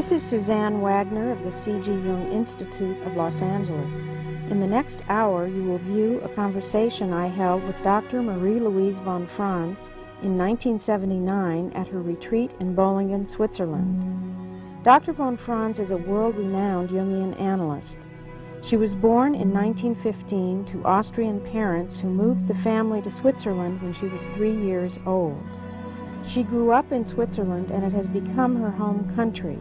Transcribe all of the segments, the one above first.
This is Suzanne Wagner of the C.G. Jung Institute of Los Angeles. In the next hour, you will view a conversation I held with Dr. Marie-Louise von Franz in 1979 at her retreat in Bollingen, Switzerland. Dr. von Franz is a world-renowned Jungian analyst. She was born in 1915 to Austrian parents who moved the family to Switzerland when she was 3 years old. She grew up in Switzerland and it has become her home country.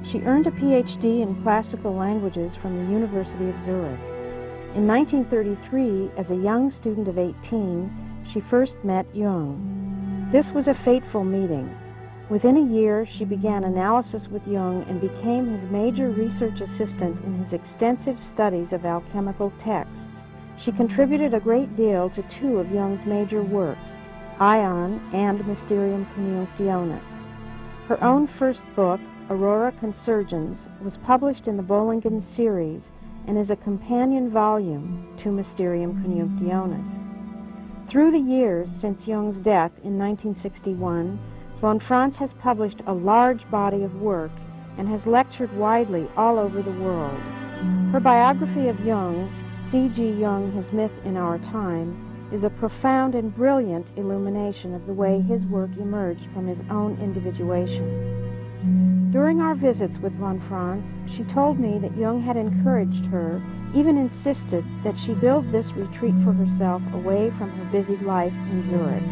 She earned a Ph.D. in classical languages from the University of Zurich. In 1933, as a young student of 18, she first met Jung. This was a fateful meeting. Within a year, she began analysis with Jung and became his major research assistant in his extensive studies of alchemical texts. She contributed a great deal to two of Jung's major works, Ion and Mysterium Coniunctionis. Her own first book, Aurora Consurgens, was published in the Bollingen series and is a companion volume to Mysterium Coniunctionis. Through the years since Jung's death in 1961, von Franz has published a large body of work and has lectured widely all over the world. Her biography of Jung, C.G. Jung, His Myth in Our Time, is a profound and brilliant illumination of the way his work emerged from his own individuation. During our visits with von Franz, she told me that Jung had encouraged her, even insisted that she build this retreat for herself away from her busy life in Zurich.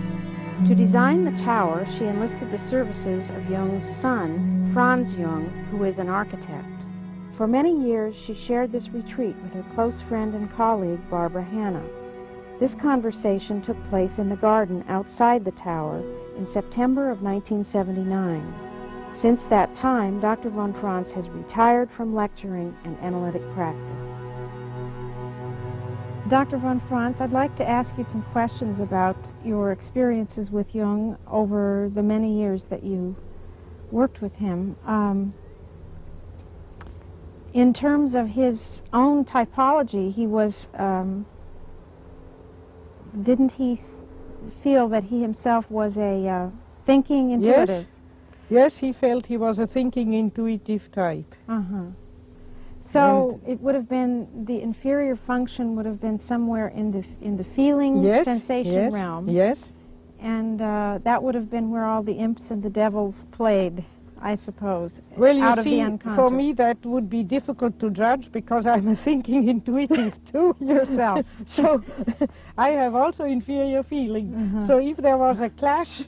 To design the tower, she enlisted the services of Jung's son, Franz Jung, who is an architect. For many years, she shared this retreat with her close friend and colleague, Barbara Hanna. This conversation took place in the garden outside the tower in September of 1979. Since that time, Dr. von Franz has retired from lecturing and analytic practice. Dr. von Franz, I'd like to ask you some questions about your experiences with Jung over the many years that you worked with him. In terms of his own typology, he was, didn't he feel that he himself was a thinking intuitive? Yes, he felt he was a thinking intuitive type. So it would have been, the inferior function would have been somewhere in the feeling sensation realm. Yes. And that would have been where all the imps and the devils played, I suppose. Well, you out see, of the unconscious. for me that would be difficult to judge because I'm a thinking intuitive too. Yourself. So I have also inferior feeling. So if there was a clash,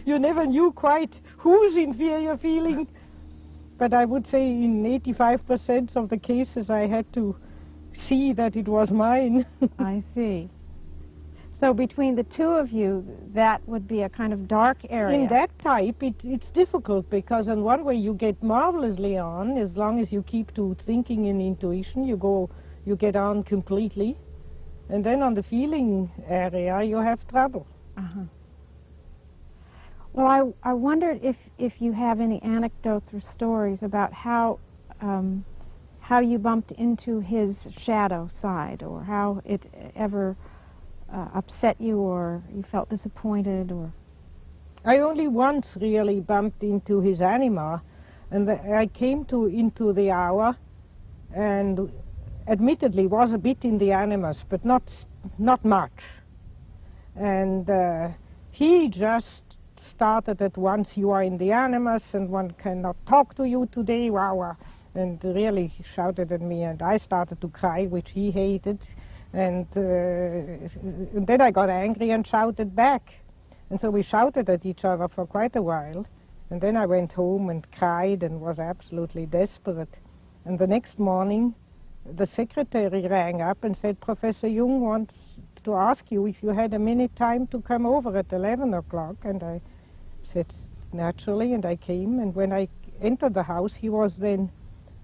you never knew quite whose inferior feeling. But I would say in 85% of the cases I had to see that it was mine. I see. So between the two of you, that would be a kind of dark area. In that type, it's difficult because in one way you get marvelously on as long as you keep to thinking and intuition. You get on completely. And then on the feeling area, you have trouble. Well, I wondered if you have any anecdotes or stories about how you bumped into his shadow side, or how it ever upset you, or you felt disappointed, or... I only once really bumped into his anima, and I came into the hour, and admittedly was a bit in the animus, but not much. And he just started at once, "You are in the animus and one cannot talk to you today, wow," and really shouted at me, and I started to cry, which he hated, and then I got angry and shouted back, and so we shouted at each other for quite a while, and then I went home and cried and was absolutely desperate. And the next morning the secretary rang up and said, "Professor Jung wants to ask you if you had a minute time to come over at 11 o'clock. And I said, naturally, and I came. And when I entered the house, he was then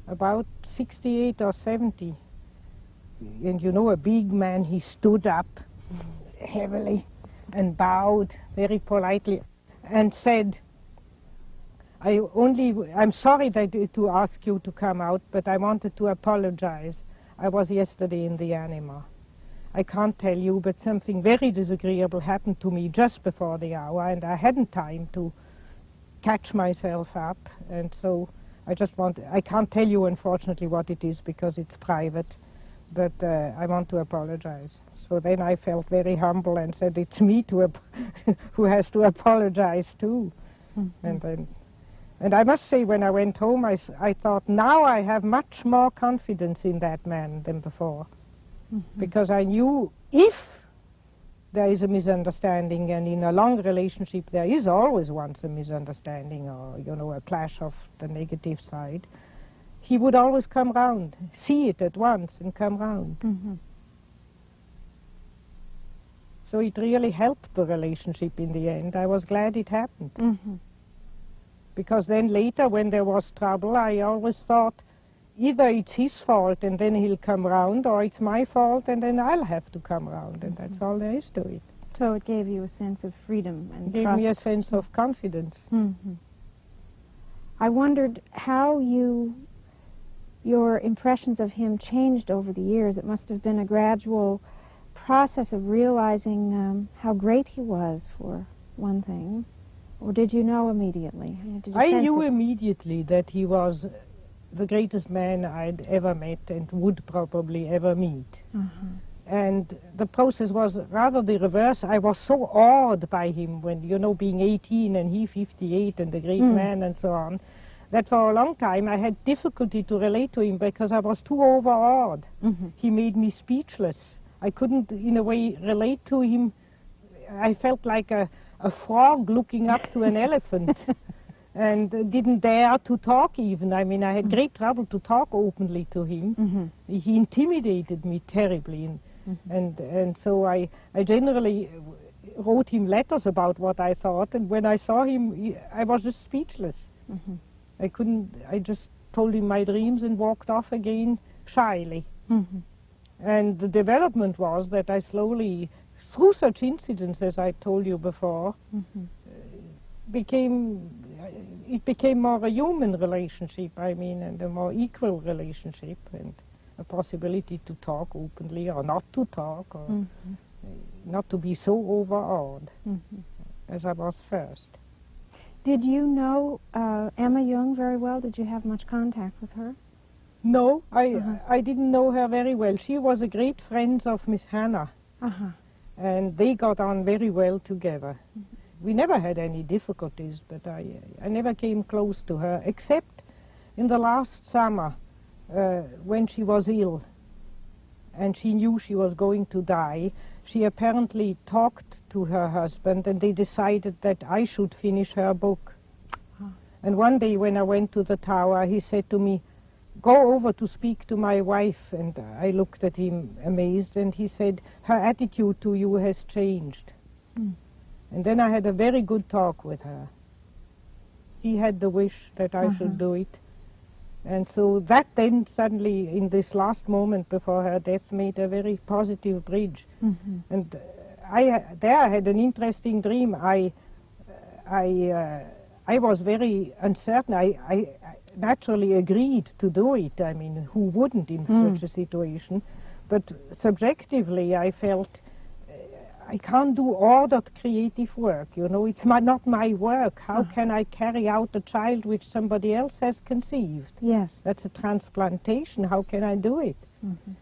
about 68 or 70. And you know, a big man, he stood up heavily and bowed very politely and said, I'm sorry to ask you to come out, but I wanted to apologize. I was yesterday in the anima. I can't tell you, but something very disagreeable happened to me just before the hour, and I hadn't time to catch myself up, and so I can't tell you unfortunately what it is because it's private, but I want to apologize. So then I felt very humble and said, it's me who has to apologize too. Mm-hmm. And I must say, when I went home, I thought, now I have much more confidence in that man than before. Mm-hmm. Because I knew if there is a misunderstanding, and in a long relationship there is always once a misunderstanding or, a clash of the negative side, he would always come round, see it at once and come round. Mm-hmm. So it really helped the relationship in the end. I was glad it happened. Mm-hmm. Because then later, when there was trouble, I always thought, either it's his fault and then he'll come round, or it's my fault and then I'll have to come round, and that's all there is to it. So it gave you a sense of freedom and trust. It gave me a sense of confidence. Mm-hmm. I wondered how your impressions of him changed over the years. It must have been a gradual process of realizing how great he was, for one thing. Or did you know immediately? I knew immediately that he was the greatest man I'd ever met and would probably ever meet. Uh-huh. And the process was rather the reverse. I was so awed by him when, being 18 and he 58 and the great man and so on, that for a long time I had difficulty to relate to him because I was too overawed. Mm-hmm. He made me speechless. I couldn't, in a way, relate to him. I felt like a frog looking up to an elephant. And didn't dare to talk even. I mean, I had great trouble to talk openly to him. Mm-hmm. He intimidated me terribly. And so I generally wrote him letters about what I thought, and when I saw him, I was just speechless. Mm-hmm. I just told him my dreams and walked off again shyly. Mm-hmm. And the development was that I slowly, through such incidents as I told you before, mm-hmm. It became more a human relationship, and a more equal relationship, and a possibility to talk openly or not to talk, or mm-hmm. Not to be so overawed mm-hmm. as I was first. Did you know Emma Jung very well? Did you have much contact with her? No, I didn't know her very well. She was a great friend of Miss Hannah, and they got on very well together. Mm-hmm. We never had any difficulties, but I never came close to her, except in the last summer when she was ill and she knew she was going to die. She apparently talked to her husband, and they decided that I should finish her book. And one day when I went to the tower, he said to me, "Go over to speak to my wife." And I looked at him amazed, and he said, "Her attitude to you has changed." Mm. And then I had a very good talk with her. He had the wish that I should do it. And so that then suddenly, in this last moment before her death, made a very positive bridge. Mm-hmm. And I had an interesting dream. I was very uncertain. I naturally agreed to do it. I mean, who wouldn't in such a situation? But subjectively, I felt I can't do ordered creative work, it's not my work. How can I carry out a child which somebody else has conceived? Yes. That's a transplantation. How can I do it? Mm-hmm.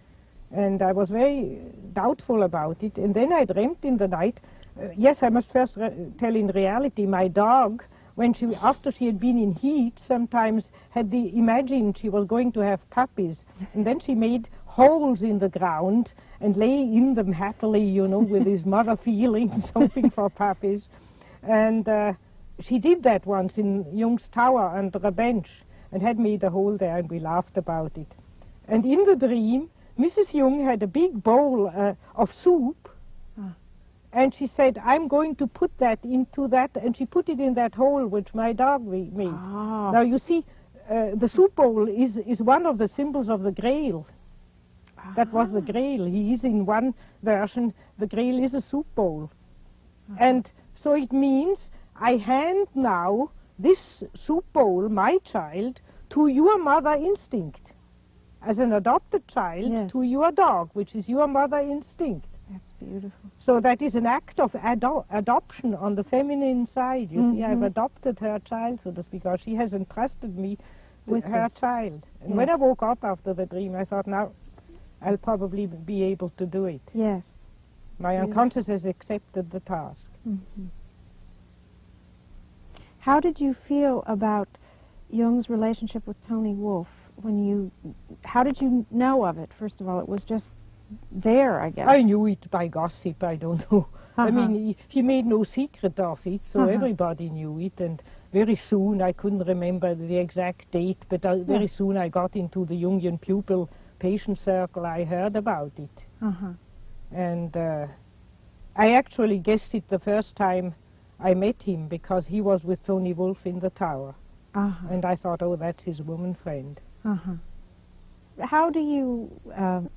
And I was very doubtful about it. And then I dreamt in the night. Yes, I must first tell, in reality, my dog, after she had been in heat, sometimes had imagined she was going to have puppies. And then she made holes in the ground and lay in them happily, with his mother feelings, hoping for puppies. And she did that once in Jung's tower under a bench and had made a hole there, and we laughed about it. And in the dream, Mrs. Jung had a big bowl of soup, and she said, "I'm going to put that into that," and she put it in that hole which my dog made. Ah. Now, you see, the soup bowl is one of the symbols of the Grail. That was the Grail. He is in one version, the Grail is a soup bowl. And so it means I hand now this soup bowl, my child, to your mother instinct. As an adopted child, to your dog, which is your mother instinct. That's beautiful. So that is an act of adoption on the feminine side. You see, I've adopted her child, so to speak, because she has entrusted me with her child. And when I woke up after the dream, I thought, now, I'll probably be able to do it. Yes. My unconscious has accepted the task. How did you feel about Jung's relationship with Tony Wolff? How did you know of it? First of all, it was just there, I guess. I knew it by gossip, I don't know. I mean, he made no secret of it, so everybody knew it. And very soon, I couldn't remember the exact date, but very soon I got into the Jungian pupil patient circle. I heard about it. And I actually guessed it the first time I met him, because he was with Tony Wolff in the tower. And I thought, oh, that's his woman friend. How do you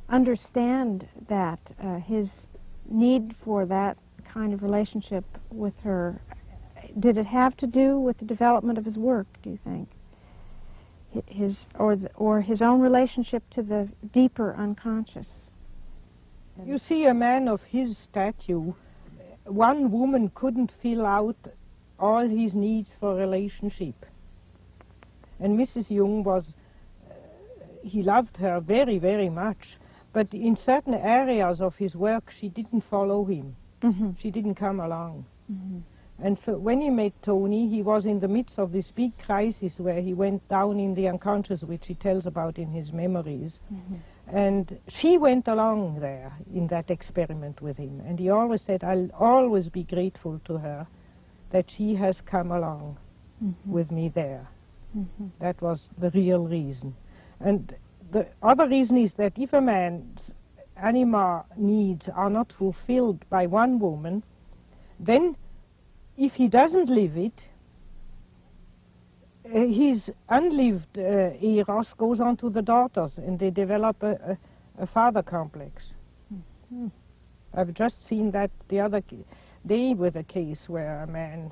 understand that, his need for that kind of relationship with her? Did it have to do with the development of his work, do you think? Or his own relationship to the deeper unconscious? You see, a man of his stature, one woman couldn't fill out all his needs for relationship. And Mrs. Jung was, he loved her very, very much, but in certain areas of his work she didn't follow him. She didn't come along. And so when he met Tony, he was in the midst of this big crisis where he went down in the unconscious, which he tells about in his memories. And she went along there in that experiment with him. And he always said, I'll always be grateful to her that she has come along with me there. That was the real reason. And the other reason is that if a man's anima needs are not fulfilled by one woman, then if he doesn't live it, his unlived eros goes on to the daughters, and they develop a father complex. I've just seen that the other day with a case where a man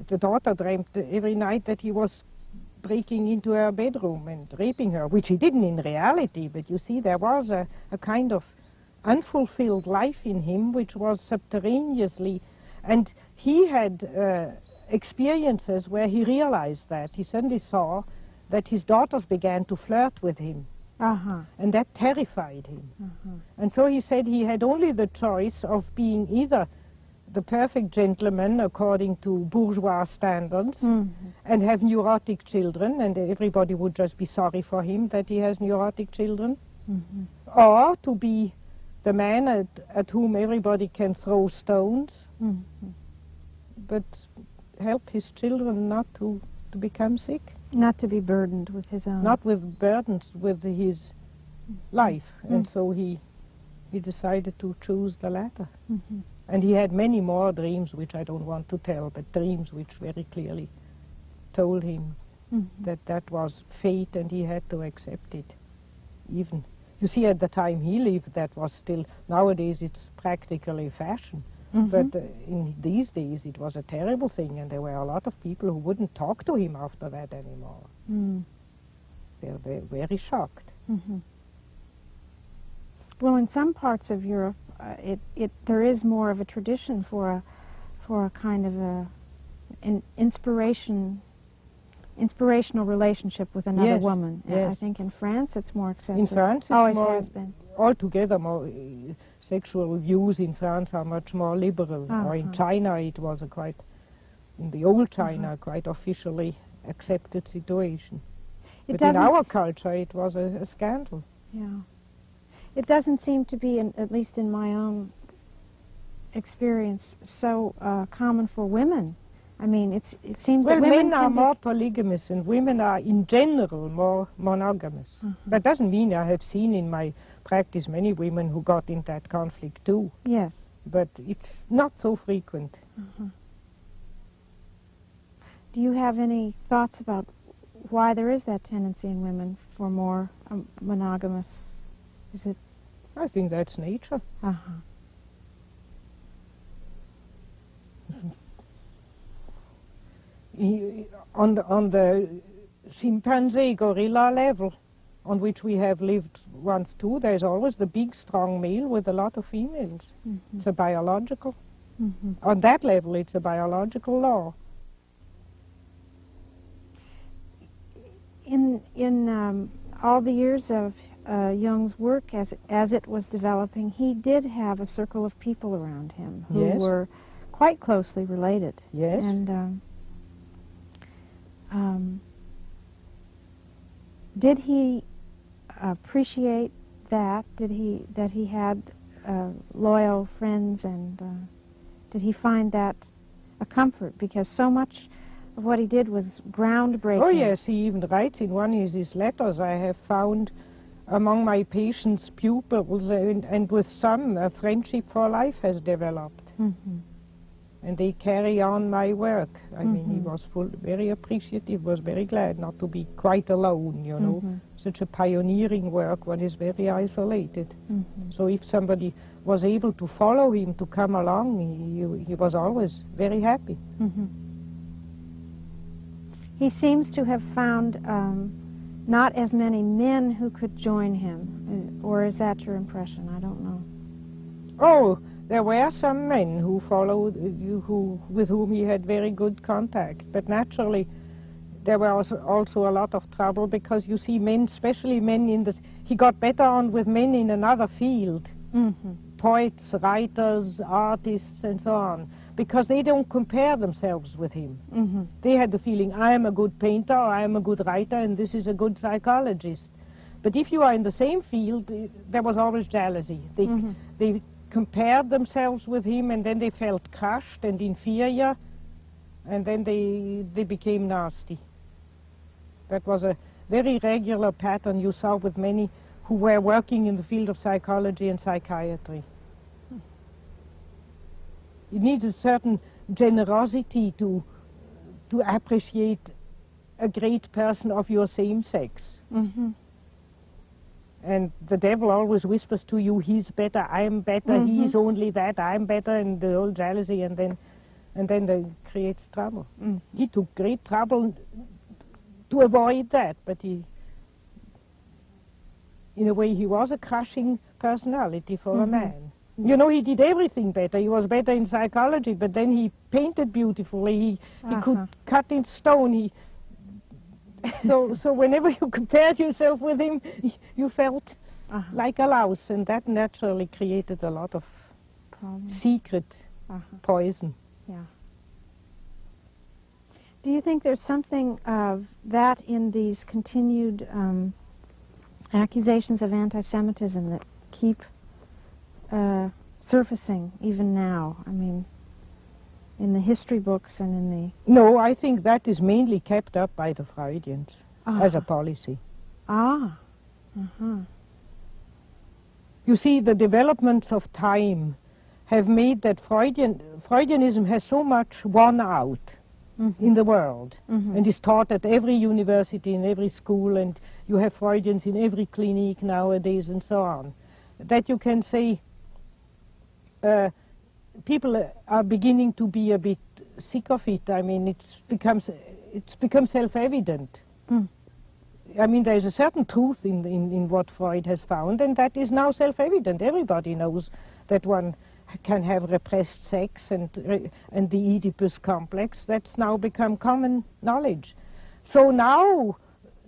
the daughter dreamt every night that he was breaking into her bedroom and raping her, which he didn't in reality, but you see, there was a kind of unfulfilled life in him which was subterraneously, and he had experiences where he realized that. He suddenly saw that his daughters began to flirt with him, and that terrified him. And so he said he had only the choice of being either the perfect gentleman according to bourgeois standards and have neurotic children, and everybody would just be sorry for him that he has neurotic children, or to be the man at whom everybody can throw stones, but help his children not to become sick. Not to be burdened with his own. Not with burdens with his life. And so he decided to choose the latter. And he had many more dreams, which I don't want to tell, but dreams which very clearly told him that that was fate and he had to accept it. Even, you see, at the time he lived, that was still, nowadays it's practically fashion. But in these days it was a terrible thing, and there were a lot of people who wouldn't talk to him after that anymore. They were very shocked. Well, in some parts of Europe, there is more of a tradition for a kind of an inspirational relationship with another woman. I think in France it's more accepted. In France it's always more, has been. Altogether more, sexual views in France are much more liberal. Or in China it was in the old China, quite officially accepted situation. But in our culture it was a scandal. Yeah. It doesn't seem to be, at least in my own experience, so common for women. I mean, it seems that women men are more polygamous and women are in general more monogamous. That doesn't mean I have seen in my practice many women who got in that conflict too. Yes. But it's not so frequent. Do you have any thoughts about why there is that tendency in women for more monogamous? Is it? I think that's nature. On the chimpanzee gorilla level, on which we have lived once too, there's always the big, strong male with a lot of females. Mm-hmm. It's a biological. Mm-hmm. On that level, it's a biological law. In all the years of Jung's work as it was developing, he did have a circle of people around him who Yes. were quite closely related. Yes. And did he appreciate that? That he had loyal friends, and did he find that a comfort? Because so much of what he did was groundbreaking. Oh yes, he even writes in one of his letters, I have found among my patients pupils, and with some a friendship for life has developed. Mm-hmm. And they carry on my work. I mean, he Mm-hmm. was very appreciative, was very glad not to be quite alone, you know. Mm-hmm. Such a pioneering work, one is very isolated. Mm-hmm. So if somebody was able to follow him, to come along, he was always very happy. Mm-hmm. He seems to have found not as many men who could join him, or is that your impression? I don't know. Oh, there were some men who followed, with whom he had very good contact, but naturally there was also a lot of trouble, because you see men, especially men he got better on with men in another field, Mm-hmm. poets, writers, artists, and so on, because they don't compare themselves with him. Mm-hmm. They had the feeling, I am a good painter, or I am a good writer, and this is a good psychologist. But if you are in the same field, there was always jealousy. They compared themselves with him, and then they felt crushed and inferior, and then they became nasty. That was a very regular pattern you saw with many who were working in the field of psychology and psychiatry. It needs a certain generosity to appreciate a great person of your same sex. Mm-hmm. And the devil always whispers to you, he's better, I'm better, Mm-hmm. he's only that, I'm better, and the whole jealousy, and then that creates trouble. Mm. He took great trouble to avoid that, but in a way, he was a crushing personality for a Mm-hmm. man. You know, he did everything better. He was better in psychology, but then he painted beautifully. He could cut in stone. So whenever you compared yourself with him, you felt like a louse, and that naturally created a lot of secret poison. Yeah. Do you think there's something of that in these continued accusations of anti-Semitism that keep surfacing even now? I mean, in the history books and in the... No, I think that is mainly kept up by the Freudians as a policy. You see, the developments of time have made that Freudianism has so much won out in the world, and is taught at every university, in every school, and you have Freudians in every clinic nowadays, and so on, that you can say people are beginning to be a bit sick of it. I mean, it's become self-evident. I mean, there is a certain truth in what Freud has found, and that is now self-evident. Everybody knows that one can have repressed sex and the Oedipus complex. That's now become common knowledge. So now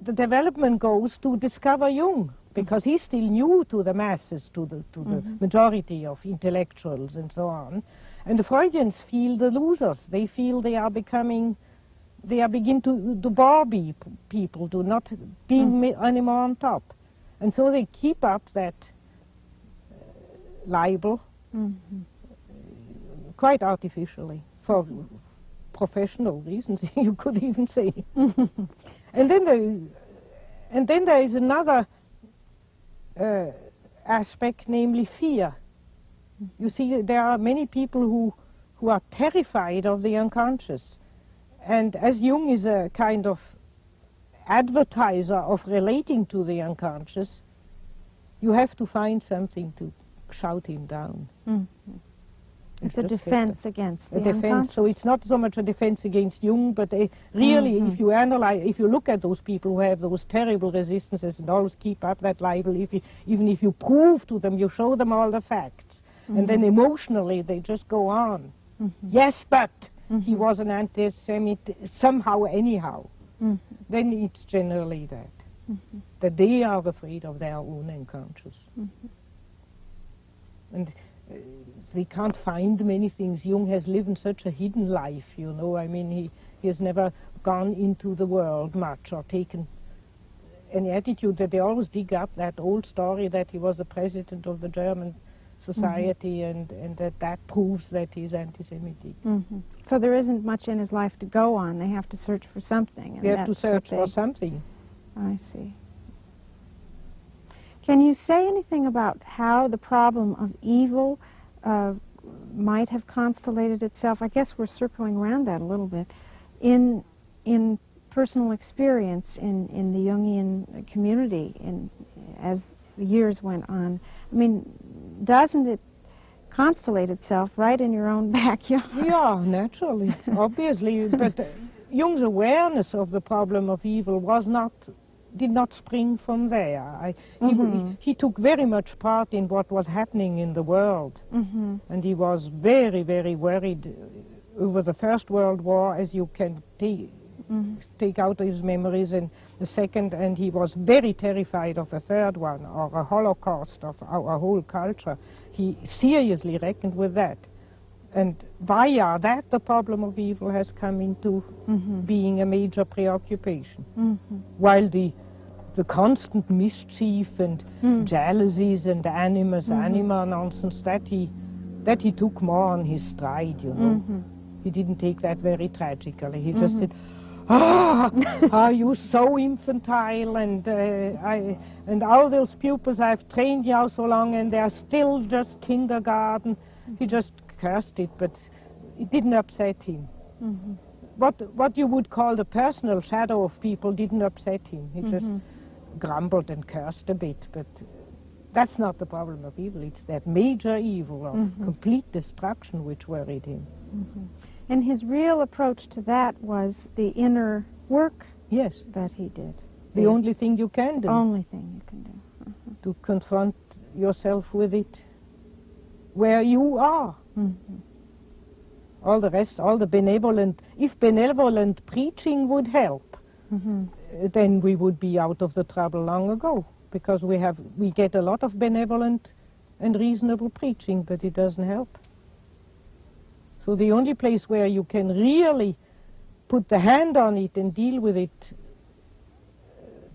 the development goes to discover Jung, because he's still new to the masses, to the majority of intellectuals and so on. And the Freudians feel the losers. They feel they are begin to bore people, to not being anymore on top. And so they keep up that libel quite artificially, for professional reasons, you could even say. And then there is another aspect, namely fear. You see, there are many people who are terrified of the unconscious. And as Jung is a kind of advertiser of relating to the unconscious, you have to find something to shout him down. It's a defense against the defense. unconscious. So it's not so much a defense against Jung, but really, if you analyze, if you look at those people who have those terrible resistances and always keep up that libel, even if you prove to them, you show them all the facts, and then emotionally they just go on. Yes, but he was an anti-Semite somehow, anyhow. Then it's generally that they are afraid of their own unconscious. And they can't find many things. Jung has lived such a hidden life, you know. I mean, he has never gone into the world much or taken any attitude that they always dig up that old story that he was the president of the German society and that proves that he's anti-Semitic. So there isn't much in his life to go on. They have to search for something. And they have to search for something. I see. Can you say anything about how the problem of evil might have constellated itself? I guess we're circling around that a little bit. In personal experience in the Jungian community as the years went on, I mean, doesn't it constellate itself right in your own backyard? Yeah, naturally, obviously. But Jung's awareness of the problem of evil did not spring from there. He took very much part in what was happening in the world, and he was very, very worried over the First World War, as you can take out his memories, and the second, and he was very terrified of a third one, or a Holocaust of our whole culture. He seriously reckoned with that. And via that, the problem of evil has come into being a major preoccupation. While the constant mischief and jealousies and anima nonsense, that he took more on his stride, you know. He didn't take that very tragically. He just said, are you so infantile, and all those pupils I've trained now so long and they're still just kindergarten. He just cursed it, but it didn't upset him. What you would call the personal shadow of people didn't upset him. He just grumbled and cursed a bit, but that's not the problem of evil. It's that major evil of complete destruction which worried him. And his real approach to that was the inner work that he did. The only thing you can do. Only thing you can do. To confront yourself with it where you are. All the rest, all the benevolent, if benevolent preaching would help, then we would be out of the trouble long ago, because we get a lot of benevolent and reasonable preaching, but it doesn't help. So the only place where you can really put the hand on it and deal with it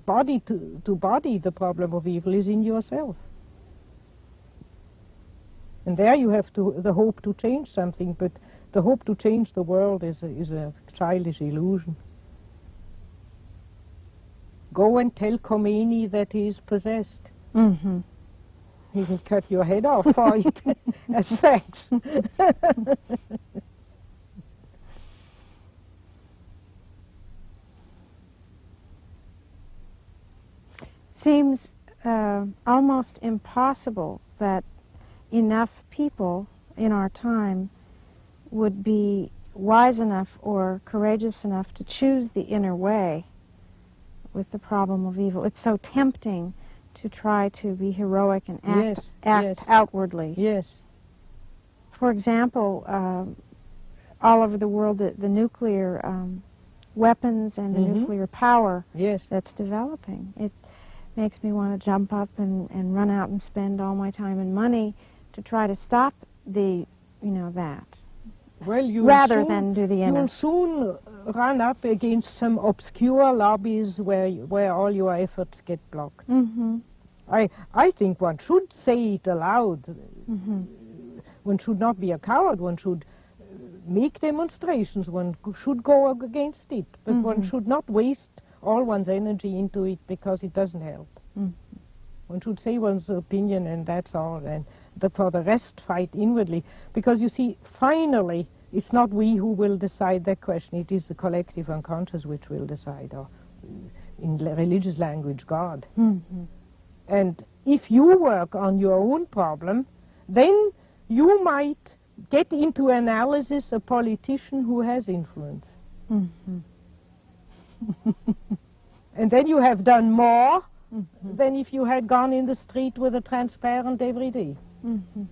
body to body, the problem of evil, is in yourself. And there you have the hope to change something, but the hope to change the world is a childish illusion. Go and tell Khomeini that he is possessed. He can cut your head off for it as thanks. Seems almost impossible that enough people in our time would be wise enough or courageous enough to choose the inner way with the problem of evil. It's so tempting to try to be heroic and act outwardly. Yes. For example, all over the world, the nuclear weapons and the nuclear power that's developing. It makes me want to jump up and run out and spend all my time and money to try to stop that. Well, rather than do the inner. You'll soon run up against some obscure lobbies where all your efforts get blocked. I think one should say it aloud. One should not be a coward. One should make demonstrations. One should go against it. But one should not waste all one's energy into it because it doesn't help. One should say one's opinion and that's all. And for the rest, fight inwardly. Because you see, finally, it's not we who will decide that question. It is the collective unconscious which will decide, or in religious language, God. And if you work on your own problem, then you might get into analysis a politician who has influence. Mm-hmm. And then you have done more than if you had gone in the street with a transparent every day. Mm-hmm.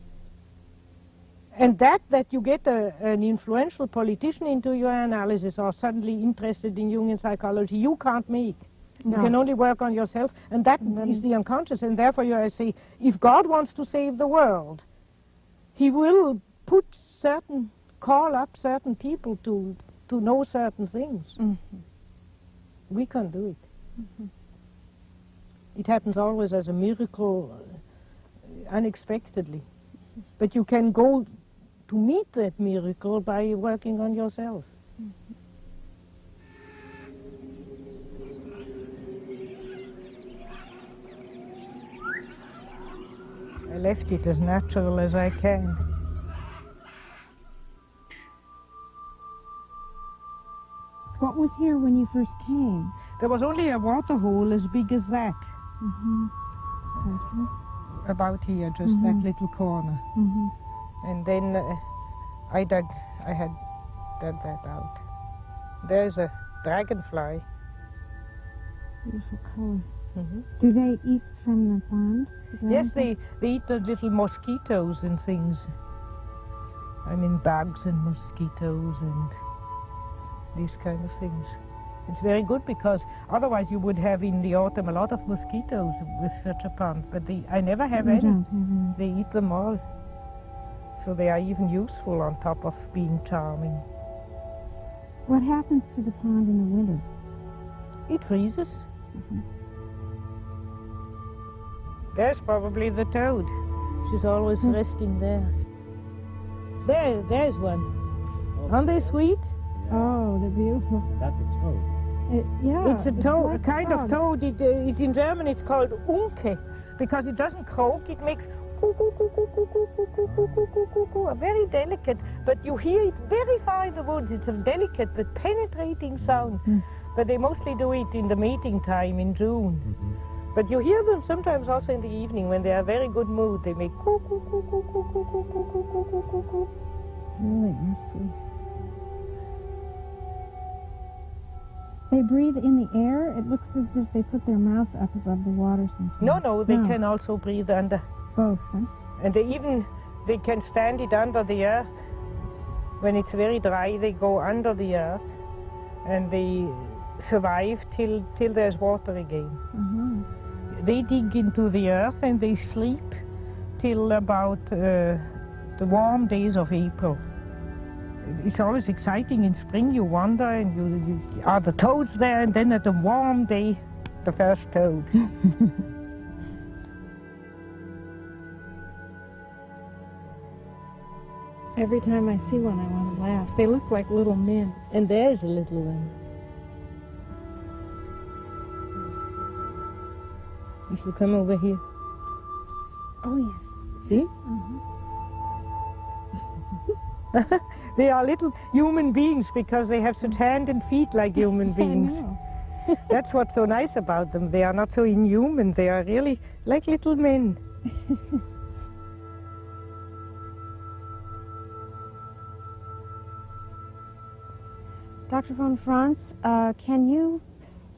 And that you get an influential politician into your analysis or suddenly interested in Jungian psychology, you can't make. No. You can only work on yourself, and that is the unconscious. And therefore, I say, if God wants to save the world, He will call up certain people to know certain things. Mm-hmm. We can't do it. Mm-hmm. It happens always as a miracle, unexpectedly. But you can go to meet that miracle by working on yourself. I left it as natural as I can. What was here when you first came? There was only a water hole as big as that. Mm-hmm. About here, just that little corner. Mm-hmm. And then I had dug that out. There's a dragonfly. Beautiful color. Mm-hmm. Do they eat from the pond? Yes, they eat the little mosquitoes and things. I mean bugs and mosquitoes and these kind of things. It's very good because otherwise you would have in the autumn a lot of mosquitoes with such a pond, but I never have any. Don't have any. They eat them all. So they are even useful on top of being charming. What happens to the pond in the winter? It freezes. Mm-hmm. There's probably the toad. She's always resting there. There's one. Aren't they sweet? Oh, they're beautiful. That's a toad. Yeah. It's a toad, like a kind of toad. It in German it's called Unke, because it doesn't croak, it makes coo, coo, coo, coo, coo, coo, coo, coo, coo, coo, coo, coo, very delicate, but you hear it very far in the woods. It's a delicate but penetrating sound. But they mostly do it in the mating time in June. But you hear them sometimes also in the evening when they are very good mood. They make coo, coo, coo, coo, coo, coo, coo, coo, coo, coo, coo, coo. Really, they're sweet. They breathe in the air. It looks as if they put their mouth up above the water sometimes. No, they can also breathe under. Both, huh? And they can stand it under the earth. When it's very dry, they go under the earth and they survive till there's water again. Uh-huh. They dig into the earth and they sleep till about the warm days of April. It's always exciting in spring. You wander and you are the toads there, and then at the warm day, the first toad. Every time I see one, I want to laugh. They look like little men. And there's a little one. If you come over here. Oh, yes. See? They are little human beings because they have such hands and feet like human beings. I know. That's what's so nice about them. They are not so inhuman. They are really like little men. Dr. von Franz, can you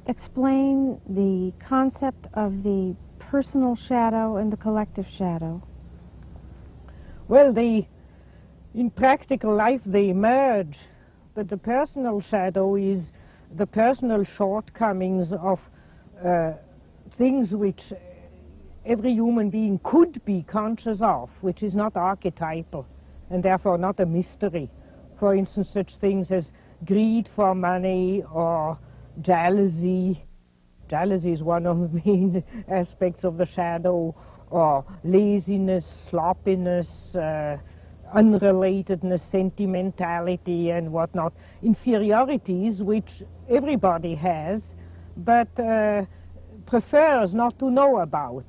explain the concept of the personal shadow and the collective shadow? Well, in practical life they merge, but the personal shadow is the personal shortcomings of things which every human being could be conscious of, which is not archetypal and therefore not a mystery. For instance, such things as greed for money or jealousy. Jealousy is one of the main aspects of the shadow, or laziness, sloppiness, unrelatedness, sentimentality and whatnot. Inferiorities which everybody has, but prefers not to know about.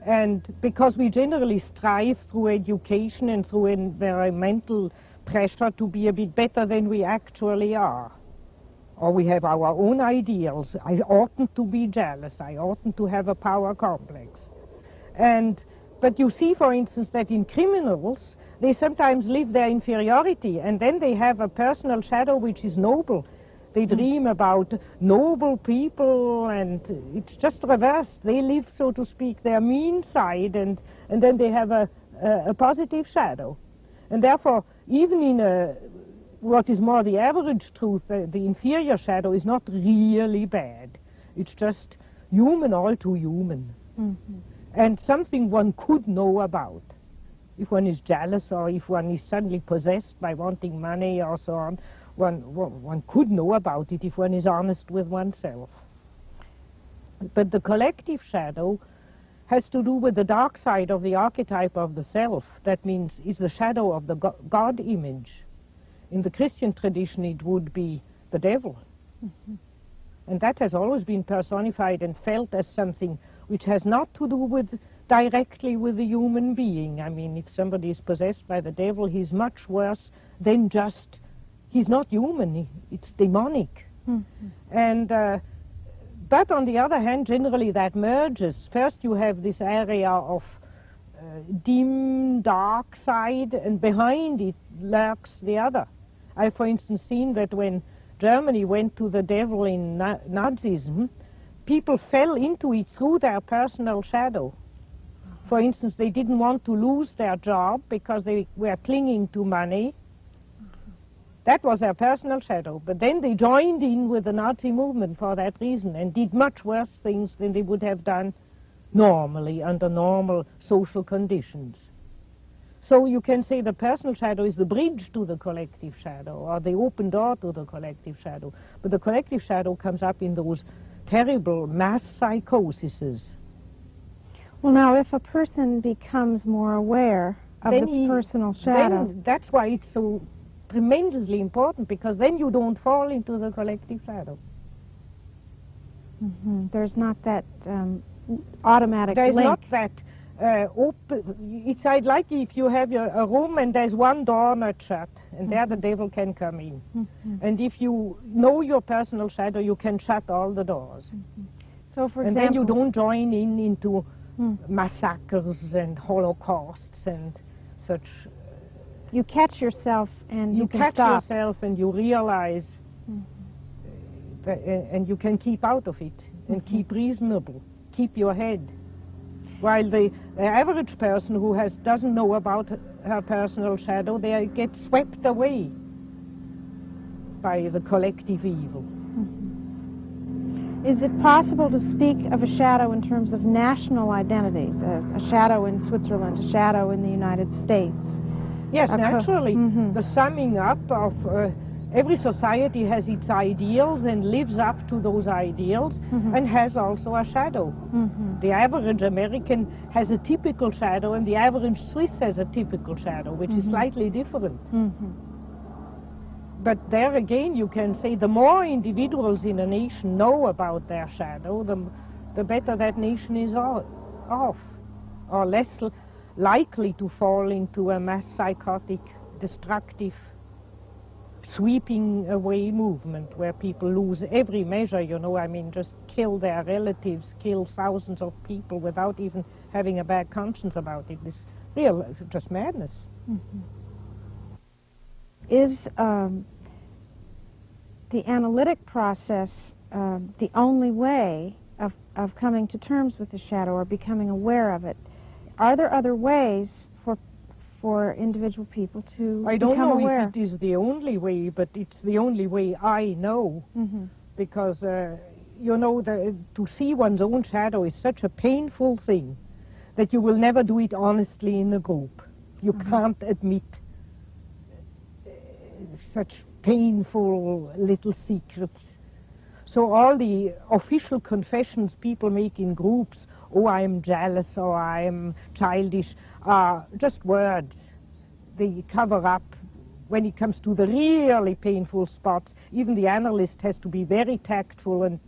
And because we generally strive through education and through environmental pressure to be a bit better than we actually are. Or we have our own ideals. I oughtn't to be jealous. I oughtn't to have a power complex. But you see, for instance, that in criminals, they sometimes live their inferiority, and then they have a personal shadow which is noble. They dream about noble people, and it's just reversed. They live, so to speak, their mean side, and then they have a positive shadow. And therefore, even in what is more the average truth, the inferior shadow is not really bad. It's just human, all too human. And something one could know about. If one is jealous, or if one is suddenly possessed by wanting money or so on, one could know about it if one is honest with oneself. But the collective shadow has to do with the dark side of the archetype of the self. That means it's the shadow of the God image. In the Christian tradition, it would be the devil. And that has always been personified and felt as something which has not to do directly with the human being. I mean, if somebody is possessed by the devil, he's much worse than just, he's not human, it's demonic. And but on the other hand, generally that merges. First you have this area of dim, dark side, and behind it lurks the other. I've, for instance, seen that when Germany went to the devil in Nazism, people fell into it through their personal shadow. For instance, they didn't want to lose their job because they were clinging to money. That was their personal shadow. But then they joined in with the Nazi movement for that reason and did much worse things than they would have done normally under normal social conditions. So you can say the personal shadow is the bridge to the collective shadow, or the open door to the collective shadow. But the collective shadow comes up in those terrible mass psychoses. Well, now, if a person becomes more aware of the personal shadow... Then that's why it's so tremendously important, because then you don't fall into the collective shadow. There's not that automatic There's link. not that open... It's like if you have a room and there's one door not shut, and there the devil can come in. And if you know your personal shadow, you can shut all the doors. So, for and example... then you don't join into massacres and holocausts and such. You catch yourself and you can catch stop. yourself and you realize and you can keep out of it and keep reasonable, keep your head. While the average person who doesn't know about her personal shadow, they get swept away by the collective evil. Is it possible to speak of a shadow in terms of national identities? A shadow in Switzerland, a shadow in the United States? Yes, naturally. The summing up of every society has its ideals and lives up to those ideals and has also a shadow. The average American has a typical shadow, and the average Swiss has a typical shadow, which is slightly different. But there again, you can say the more individuals in a nation know about their shadow, the better that nation is off, or less likely to fall into a mass psychotic, destructive, sweeping away movement where people lose every measure, you know, I mean, just kill their relatives, kill thousands of people without even having a bad conscience about it. It's real, just madness. Is the analytic process the only way of coming to terms with the shadow or becoming aware of it? Are there other ways for individual people to become aware? I don't know if it is the only way, but it's the only way I know. Because, you know, to see one's own shadow is such a painful thing that you will never do it honestly in a group. You can't admit such painful little secrets. So all the official confessions people make in groups, oh, I am jealous or I am childish, are just words. They cover up. When it comes to the really painful spots, even the analyst has to be very tactful and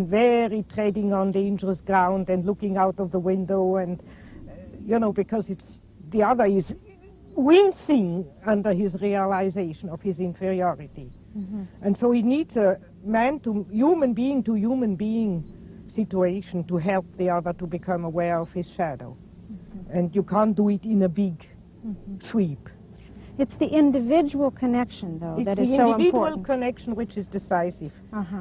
very treading on dangerous ground and looking out of the window, and, you know, because the other is wincing under his realization of his inferiority. And so he needs a human being situation to help the other to become aware of his shadow. And you can't do it in a big sweep. It's the individual connection, though, It's that the is so individual important. connection which is decisive.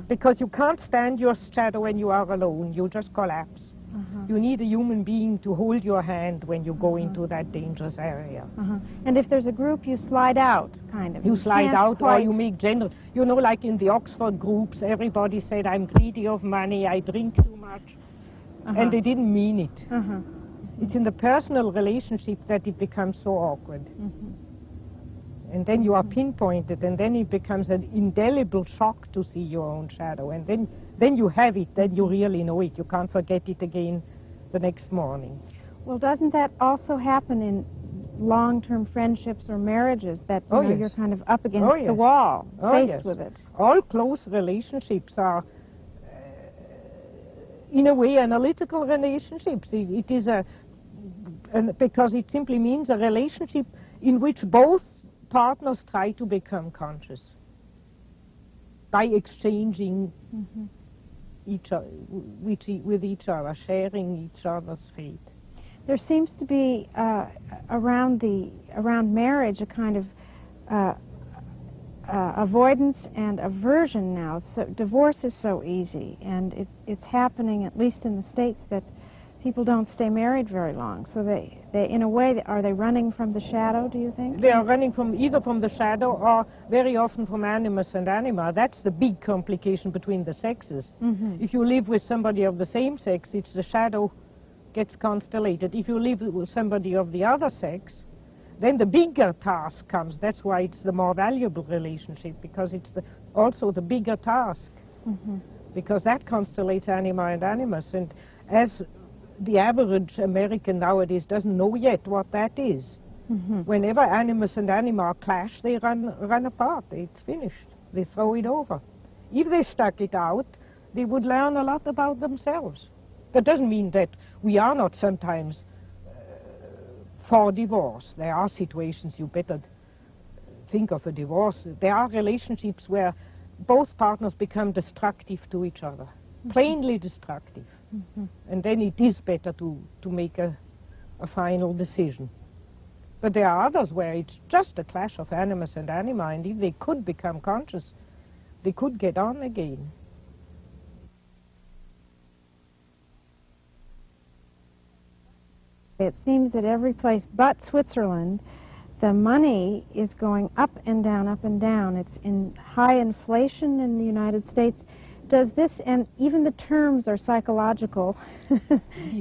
Because you can't stand your shadow when you are alone. You just collapse. You need a human being to hold your hand when you go into that dangerous area. And if there's a group, you slide out, kind of. You slide can't out or you quite- make general. You know, like in the Oxford groups, everybody said, I'm greedy of money, I drink too much. And they didn't mean it. It's in the personal relationship that it becomes so awkward. And then you are pinpointed, and then it becomes an indelible shock to see your own shadow. And then you have it, then you really know it. You can't forget it again the next morning. Well, doesn't that also happen in long-term friendships or marriages, that you know, yes. you're kind of up against the yes. wall, faced yes. with it? All close relationships are, in a way, analytical relationships. It is because it simply means a relationship in which both partners try to become conscious by exchanging with each other, sharing each other's fate. There seems to be around marriage a kind of avoidance and aversion now. So divorce is so easy, and it's happening, at least in the States, that people don't stay married very long. So they in a way, are they running from the shadow, do you think? They are running either from the shadow or very often from animus and anima. That's the big complication between the sexes. If you live with somebody of the same sex, it's the shadow gets constellated. If you live with somebody of the other sex, then the bigger task comes. That's why it's the more valuable relationship, because it's also the bigger task, because that constellates anima and animus. And as the average American nowadays doesn't know yet what that is, whenever animus and anima clash, they run apart. It's finished. They throw it over. If they stuck it out, they would learn a lot about themselves. That doesn't mean that we are not sometimes for divorce. There are situations you better think of a divorce. There are relationships where both partners become destructive to each other, plainly destructive. And then it is better to make a final decision. But there are others where it's just a clash of animus and anima, and if they could become conscious, they could get on again. It seems that every place but Switzerland, the money is going up and down, up and down. It's in high inflation in the United States. Does this, and even the terms are psychological,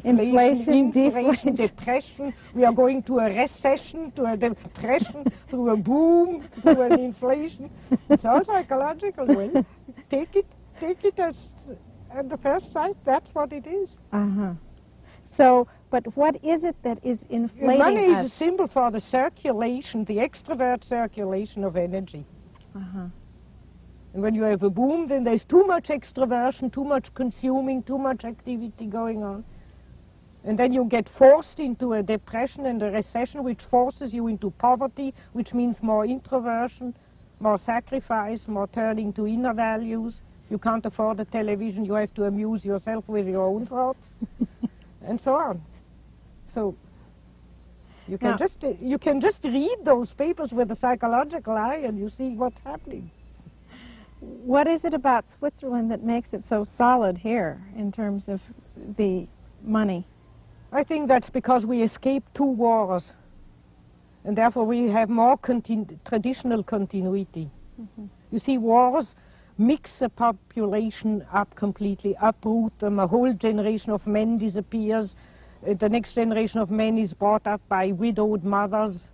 inflation, deflation, depression, we are going to a recession, to a depression, through a boom, through an inflation. It's all psychological. Well, take it as at the first sight, that's what it is. So, but what is it that is inflating Money is us? a symbol for the circulation, the extrovert circulation of energy. And when you have a boom, then there's too much extroversion, too much consuming, too much activity going on. And then you get forced into a depression and a recession, which forces you into poverty, which means more introversion, more sacrifice, more turning to inner values. You can't afford a television, you have to amuse yourself with your own thoughts, and so on. So you can just read those papers with a psychological eye and you see what's happening. What is it about Switzerland that makes it so solid here in terms of the money? I think that's because we escaped 2 wars, and therefore we have more traditional continuity. You see, wars mix a population up completely, uproot them. A whole generation of men disappears. The next generation of men is brought up by widowed mothers.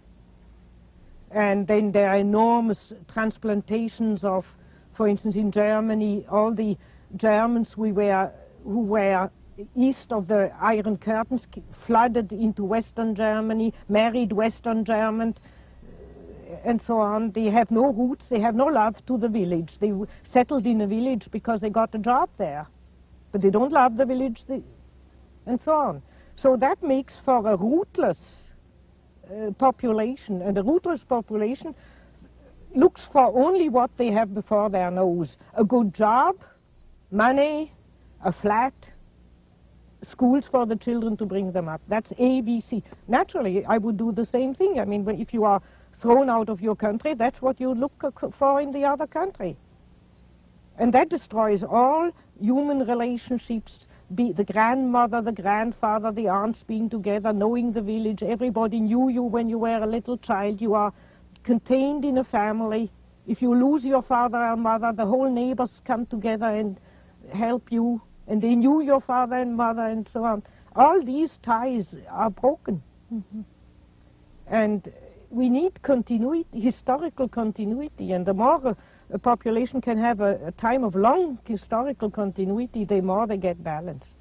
And then there are enormous transplantations of, for instance, in Germany, all the Germans who were east of the Iron Curtains flooded into Western Germany, married Western Germans, and so on. They have no roots, they have no love to the village. They settled in a village because they got a job there, but they don't love the village, and so on. So that makes for a rootless population, and a rootless population looks for only what they have before their nose. A good job, money, a flat, schools for the children to bring them up. That's ABC. Naturally, I would do the same thing. I mean, if you are thrown out of your country, that's what you look for in the other country. And that destroys all human relationships, be the grandmother, the grandfather, the aunts being together, knowing the village. Everybody knew you when you were a little child. You are contained in a family. If you lose your father or mother, the whole neighbors come together and help you. And they knew your father and mother and so on. All these ties are broken. Mm-hmm. And we need continuity, historical continuity. And the more a population can have a time of long historical continuity, the more they get balanced.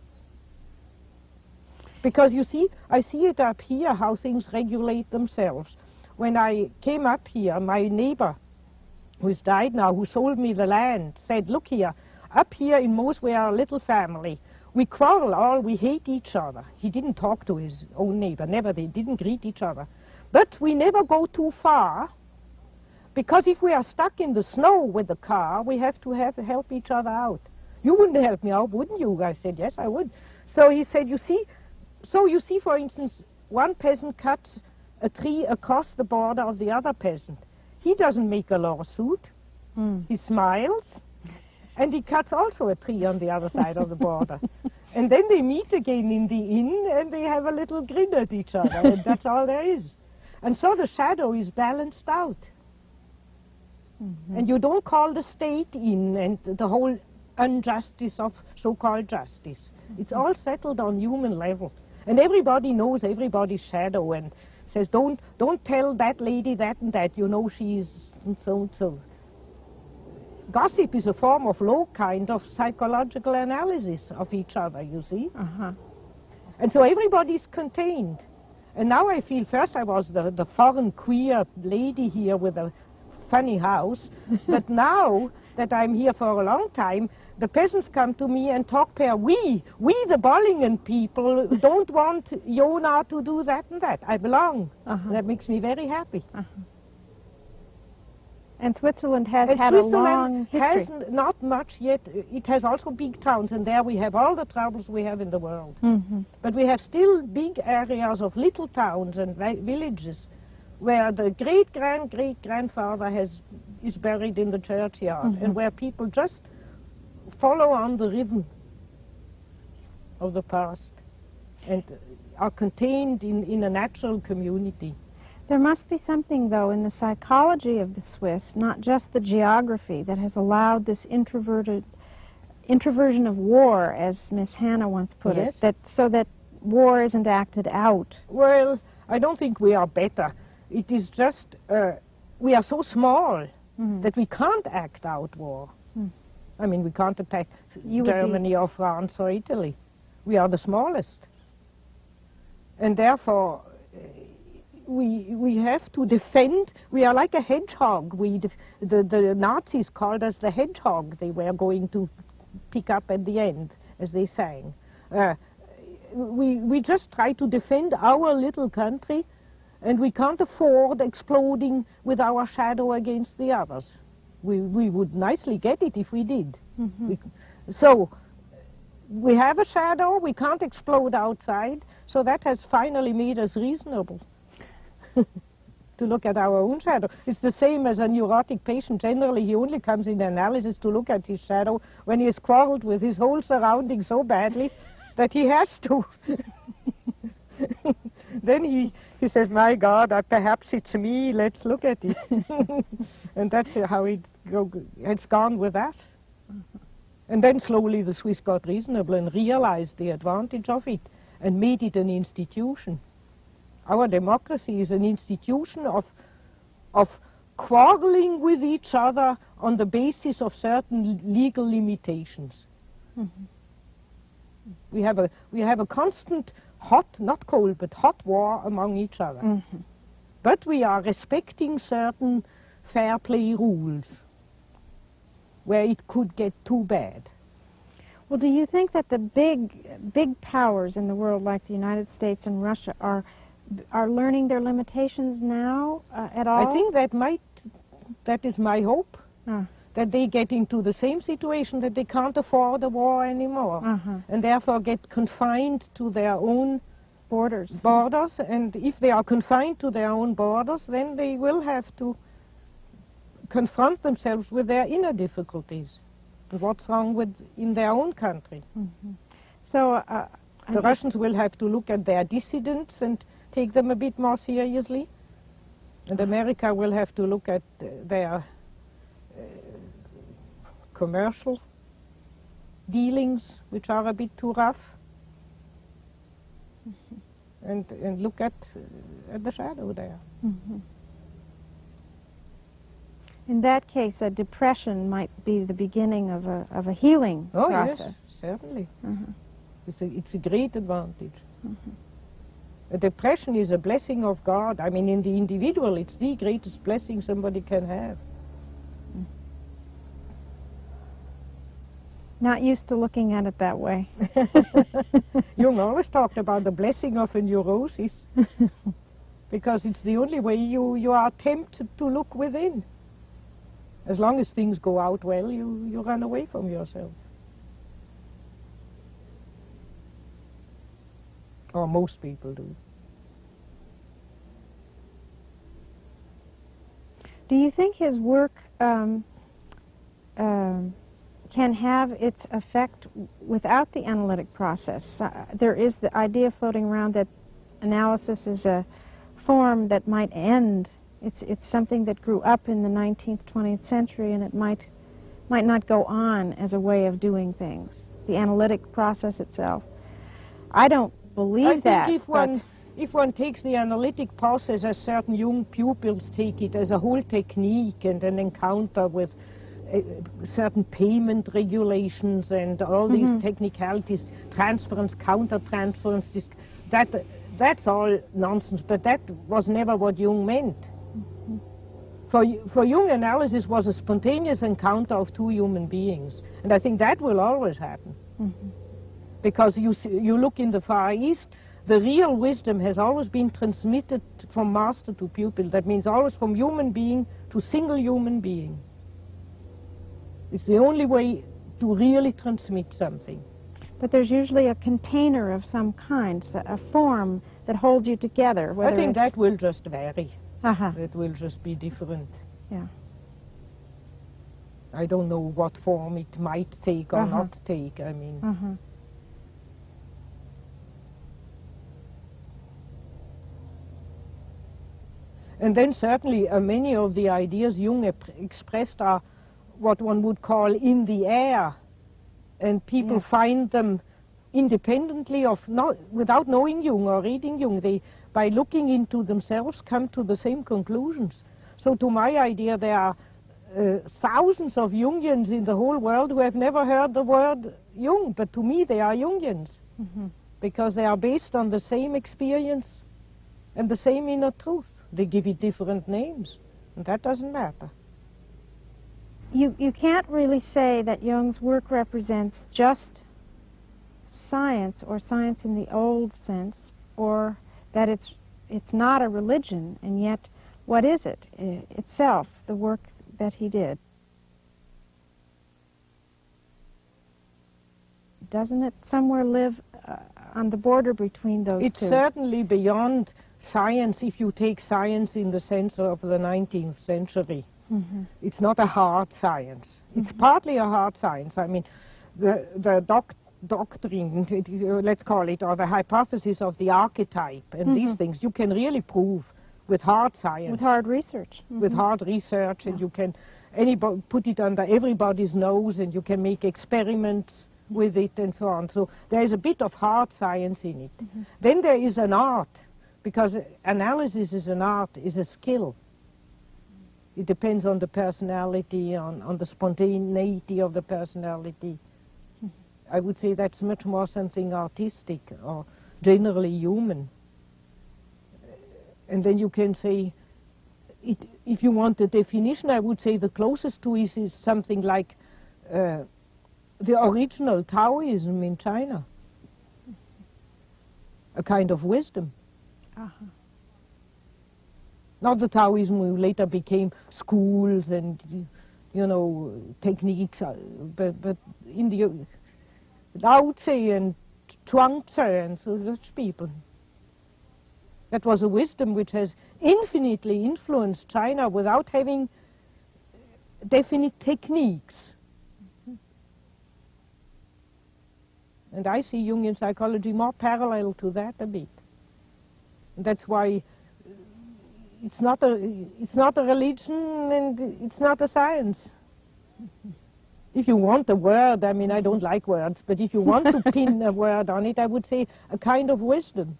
Because you see, I see it up here, how things regulate themselves. When I came up here, my neighbor, who's died now, who sold me the land, said, look here, up here in Moos, we are a little family. We quarrel all, we hate each other. He didn't talk to his own neighbor, never, they didn't greet each other. But we never go too far, because if we are stuck in the snow with the car, we have to help each other out. You wouldn't help me out, wouldn't you? I said, yes, I would. So he said, you see, for instance, one peasant cuts a tree across the border of the other peasant. He doesn't make a lawsuit. He smiles, and he cuts also a tree on the other side of the border. And then they meet again in the inn, and they have a little grin at each other, and that's all there is. And so the shadow is balanced out. Mm-hmm. And you don't call the state in and the whole injustice of so-called justice. Mm-hmm. It's all settled on human level. And everybody knows everybody's shadow and says, don't tell that lady that and that, you know she's so and so. Gossip is a form of low kind of psychological analysis of each other, you see. Uh-huh. And so everybody's contained. And now I feel, first I was the foreign queer lady here with a funny house, but now that I'm here for a long time, the peasants come to me and talk per we the Bollingen people don't want Jona to do that and that. I belong. Uh-huh. That makes me very happy. Uh-huh. And Switzerland has had a long history. Has not much yet. It has also big towns, and there we have all the troubles we have in the world. Mm-hmm. But we have still big areas of little towns and villages where the great-grandfather is buried in the churchyard, mm-hmm. and where people just follow on the rhythm of the past and are contained in a natural community. There must be something, though, in the psychology of the Swiss, not just the geography, that has allowed this introversion of war, as Miss Hannah once put yes. it, so that war isn't acted out. Well, I don't think we are better. It is just, we are so small mm-hmm. that we can't act out war. Mm. I mean, we can't attack Germany or France or Italy. We are the smallest. And therefore, we have to defend. We are like a hedgehog. The Nazis called us the hedgehog they were going to pick up at the end, as they sang. We just try to defend our little country, and we can't afford exploding with our shadow against the others. We would nicely get it if we did. Mm-hmm. So we have a shadow, we can't explode outside, so that has finally made us reasonable to look at our own shadow. It's the same as a neurotic patient. Generally, he only comes in analysis to look at his shadow when he has quarreled with his whole surroundings so badly that he has to. Then he says, my God, perhaps it's me, let's look at it. And that's how it's gone with us. And then slowly the Swiss got reasonable and realized the advantage of it and made it an institution. Our democracy is an institution of quarreling with each other on the basis of certain legal limitations. Mm-hmm. We have a constant hot, not cold, but hot war among each other. Mm-hmm. But we are respecting certain fair play rules where it could get too bad. Well, do you think that the big powers in the world, like the United States and Russia, are learning their limitations now at all? I think that is my hope. that they get into the same situation that they can't afford a war anymore, and therefore get confined to their own borders. And if they are confined to their own borders, then they will have to confront themselves with their inner difficulties and what's wrong in their own country. So the Russians will have to look at their dissidents and take them a bit more seriously, and America will have to look at their commercial dealings, which are a bit too rough, and look at the shadow there. In that case, a depression might be the beginning of a healing process. Yes, certainly. It's a great advantage. A depression is a blessing of God. I mean, in the individual, it's the greatest blessing somebody can have. Not used to looking at it that way. Jung always talked about the blessing of a neurosis, because it's the only way you are tempted to look within. As long as things go out well, you run away from yourself. Or most people do. Do you think his work can have its effect without the analytic process? There is the idea floating around that analysis is a form that might end. It's something that grew up in the 19th, 20th century, and it might not go on as a way of doing things. The analytic process itself. I don't believe that. I think if one takes the analytic process as certain young pupils take it, as a whole technique and an encounter with certain payment regulations and all these technicalities, transference, counter-transference, that's all nonsense, but that was never what Jung meant. For Jung, analysis was a spontaneous encounter of two human beings, and I think that will always happen. Because you look in the Far East, the real wisdom has always been transmitted from master to pupil. That means always from human being to single human being. It's the only way to really transmit something. But there's usually a container of some kind, a form that holds you together. I think that will just vary. It will just be different. Yeah. I don't know what form it might take or not take, I mean. And then certainly many of the ideas Jung expressed are what one would call in the air, and people find them independently of, without knowing Jung or reading Jung. They, by looking into themselves, come to the same conclusions. So to my idea, there are thousands of Jungians in the whole world who have never heard the word Jung, but to me they are Jungians, because they are based on the same experience and the same inner truth. They give it different names, and that doesn't matter. You can't really say that Jung's work represents just science, or science in the old sense, or that it's not a religion, and yet what is it itself, the work that he did? Doesn't it somewhere live on the border between those two? It's certainly beyond science, if you take science in the sense of the 19th century. It's not a hard science. It's partly a hard science. I mean, the doctrine, let's call it, or the hypothesis of the archetype and these things, you can really prove with hard science. With hard research. With hard research, and you can put it under everybody's nose, and you can make experiments with it and so on. So there is a bit of hard science in it. Then there is an art, because analysis is an art, is a skill. It depends on the personality, on the spontaneity of the personality. I would say that's much more something artistic or generally human. And then you can say, if you want a definition, I would say the closest to it is something like the original Taoism in China. A kind of wisdom. Not the Taoism who later became schools and you know, techniques, but in the Lao Tse and Chuang-Tzu and such people. That was a wisdom which has infinitely influenced China without having definite techniques. And I see Jungian psychology more parallel to that a bit. And that's why it's not a religion and it's not a science. If you want a word, I mean, I don't like words, but if you want to pin a word on it, I would say a kind of wisdom.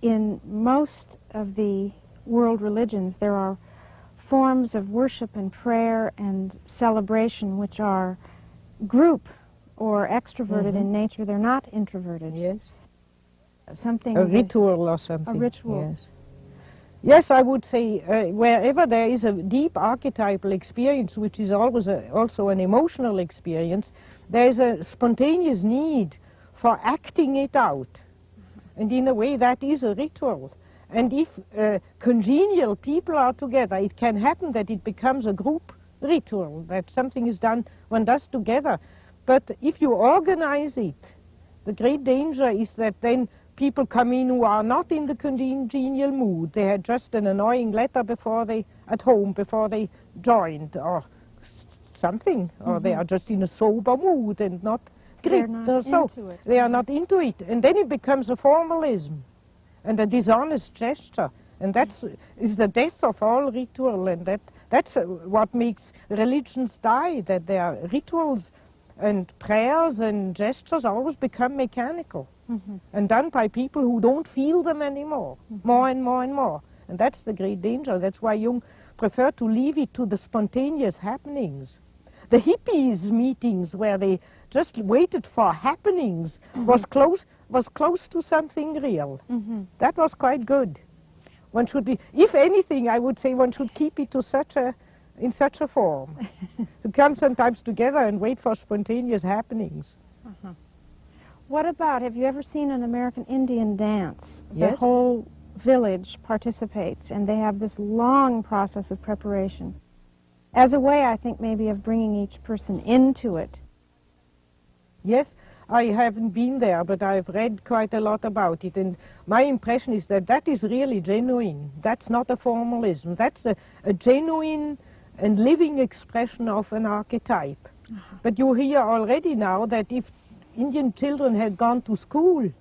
In most of the world religions, there are forms of worship and prayer and celebration which are group or extroverted in nature. They're not introverted. Yes. Something a ritual or something. A ritual. Yes. Yes, I would say wherever there is a deep archetypal experience, which is always also an emotional experience, there is a spontaneous need for acting it out. And in a way, that is a ritual. And if congenial people are together, it can happen that it becomes a group ritual, that something is done, one does together. But if you organize it, the great danger is that then people come in who are not in the congenial mood. They had just an annoying letter at home before they joined, or something, or they are just in a sober mood and not They're not into it. They are not into it. And then it becomes a formalism and a dishonest gesture. And that is the death of all ritual. And that's what makes religions die, that their rituals and prayers and gestures always become mechanical and done by people who don't feel them anymore, more and more and more. And that's the great danger. That's why Jung preferred to leave it to the spontaneous happenings. The hippies' meetings where they just waited for happenings was close to something real. That was quite good. One should be, if anything, I would say one should keep it to in such a form. To come sometimes together and wait for spontaneous happenings. What about, have you ever seen an American Indian dance? Yes. The whole village participates, and they have this long process of preparation. As a way, I think, maybe of bringing each person into it. Yes, I haven't been there, but I've read quite a lot about it, and my impression is that that is really genuine. That's not a formalism. That's a genuine and living expression of an archetype. But you hear already now that if Indian children had gone to school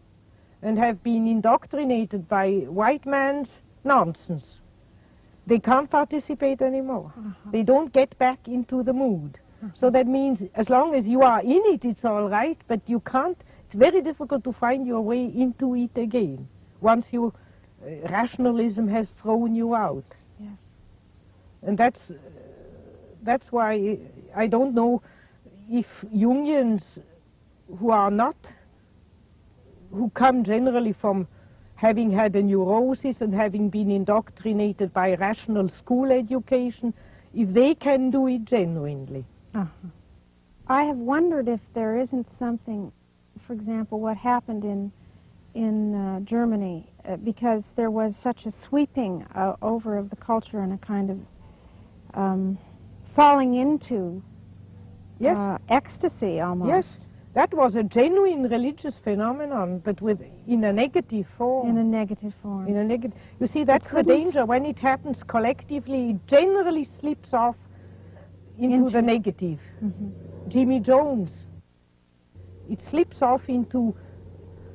and have been indoctrinated by white man's nonsense, they can't participate anymore. They don't get back into the mood. So that means as long as you are in it, it's all right, but you can't, it's very difficult to find your way into it again once you, rationalism has thrown you out. Yes. And that's why I don't know if Jungians who come generally from having had a neurosis and having been indoctrinated by rational school education, if they can do it genuinely. I have wondered if there isn't something, for example, what happened in Germany, because there was such a sweeping over of the culture and a kind of falling into ecstasy almost. Yes, that was a genuine religious phenomenon, but in a negative form. In a negative form. In a negative. You see, that's the danger. When it happens collectively, it generally slips off into the negative. Jimmy Jones. It slips off into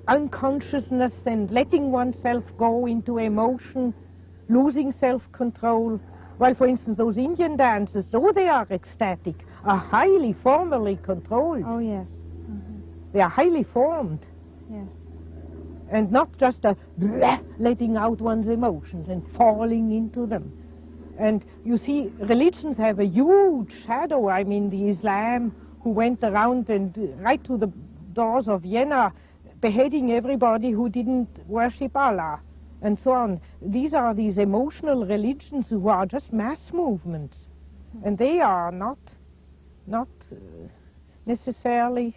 unconsciousness and letting oneself go into emotion, losing self-control. While, for instance, those Indian dances, though they are ecstatic, are highly formally controlled. Oh, yes. They are highly formed. Yes. And not just letting out one's emotions and falling into them. And you see, religions have a huge shadow. I mean, the Islam, who went around and right to the doors of Vienna, beheading everybody who didn't worship Allah, and so on. These are these emotional religions who are just mass movements. And they are not necessarily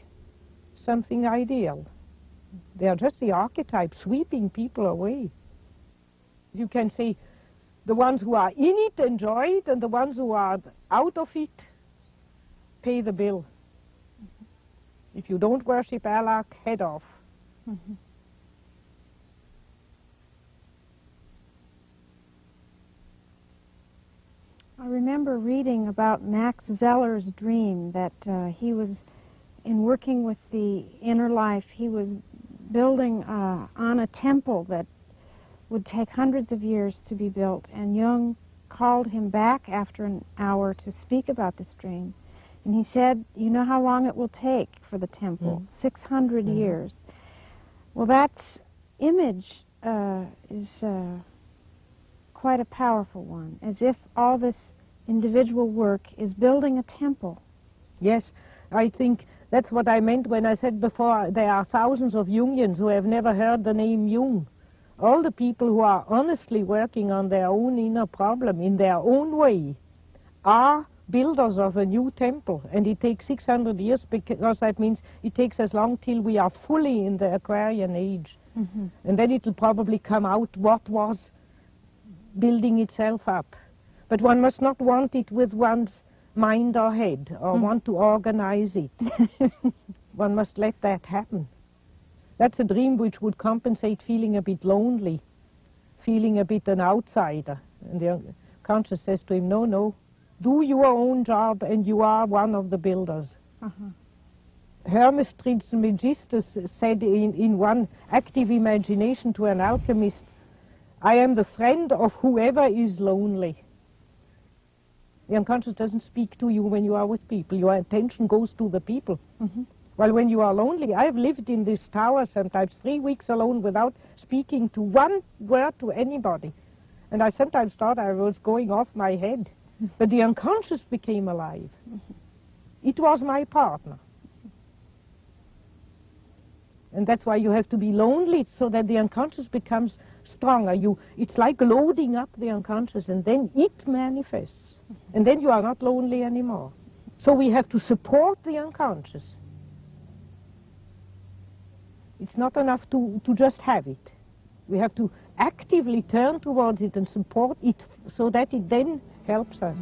something ideal. They are just the archetype sweeping people away. You can say, The ones who are in it enjoy it, and the ones who are out of it pay the bill. If you don't worship Allah, head off. I remember reading about Max Zeller's dream that he was, in working with the inner life, he was building on a temple that would take hundreds of years to be built, and Jung called him back after an hour to speak about this dream. And he said, you know how long it will take for the temple? 600 years. Well, that image is quite a powerful one, as if all this individual work is building a temple. Yes, I think that's what I meant when I said before there are thousands of Jungians who have never heard the name Jung. All the people who are honestly working on their own inner problem in their own way are builders of a new temple, and it takes 600 years because that means it takes as long till we are fully in the Aquarian age. And then it will probably come out what was building itself up. But one must not want it with one's mind or head, or want to organize it. One must let that happen. That's a dream which would compensate feeling a bit lonely, feeling a bit an outsider. And the unconscious says to him, no, no, do your own job and you are one of the builders. Hermes Trismegistus said in one active imagination to an alchemist, I am the friend of whoever is lonely. The unconscious doesn't speak to you when you are with people. Your attention goes to the people. While when you are lonely, I've lived in this tower sometimes 3 weeks alone without speaking to one word to anybody. And I sometimes thought I was going off my head. But the unconscious became alive. It was my partner. And that's why you have to be lonely, so that the unconscious becomes stronger. It's like loading up the unconscious, and then it manifests. And then you are not lonely anymore. So we have to support the unconscious. It's not enough to just have it. We have to actively turn towards it and support it so that it then helps us.